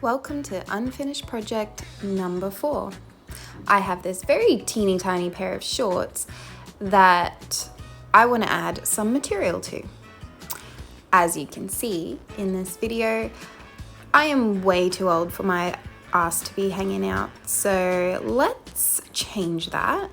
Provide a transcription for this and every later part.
Welcome to unfinished project number 4. I have this very teeny tiny pair of shorts that I want to add some material to. As you can see in this video, I am way too old for my ass to be hanging out, so let's change that.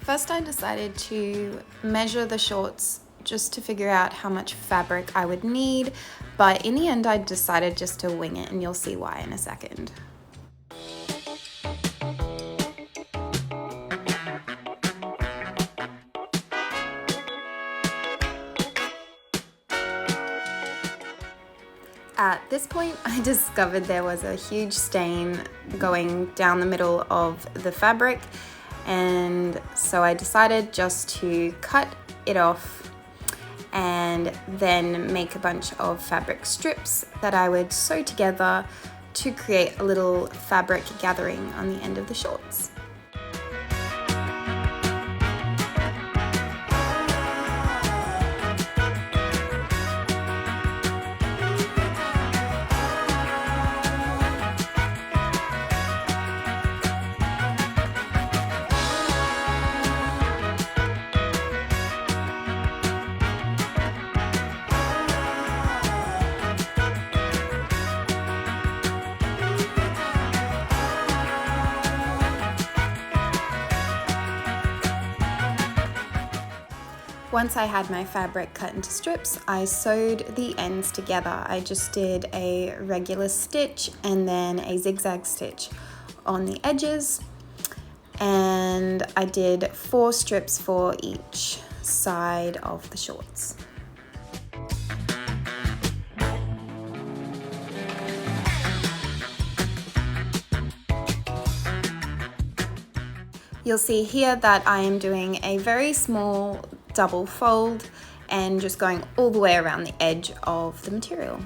First, I decided to measure the shorts just to figure out how much fabric I would need, but in the end I decided just to wing it, and you'll see why in a second. At this point, I discovered there was a huge stain going down the middle of the fabric, and so I decided just to cut it off and then make a bunch of fabric strips that I would sew together to create a little fabric gathering on the end of the shorts. Once I had my fabric cut into strips, I sewed the ends together. I just did a regular stitch and then a zigzag stitch on the edges, and I did 4 strips for each side of the shorts. You'll see here that I am doing a very small double fold and just going all the way around the edge of the material.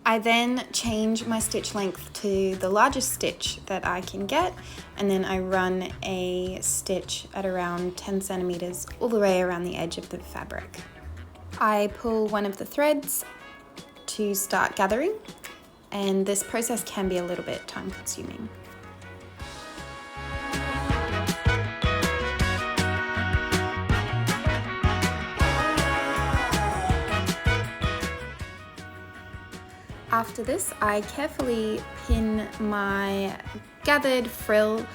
I then change my stitch length to the largest stitch that I can get, and then I run a stitch at around 10 centimeters all the way around the edge of the fabric. I pull one of the threads to start gathering, and this process can be a little bit time consuming. After this, I carefully pin my gathered frill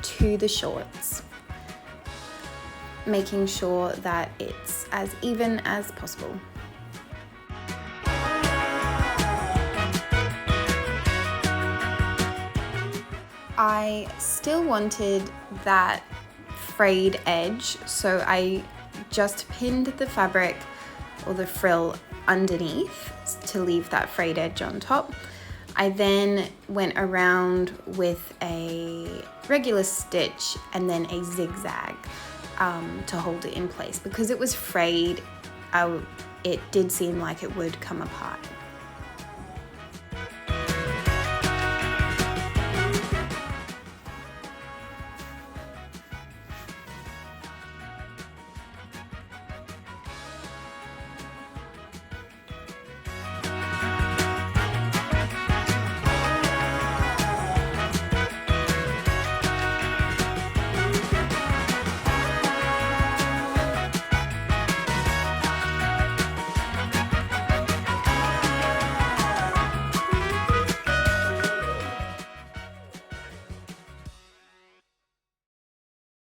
to the shorts, making sure that it's as even as possible. I still wanted that frayed edge, so I just pinned the fabric or the frill underneath to leave that frayed edge on top. I then went around with a regular stitch and then a zigzag to hold it in place. Because it was frayed, it did seem like it would come apart.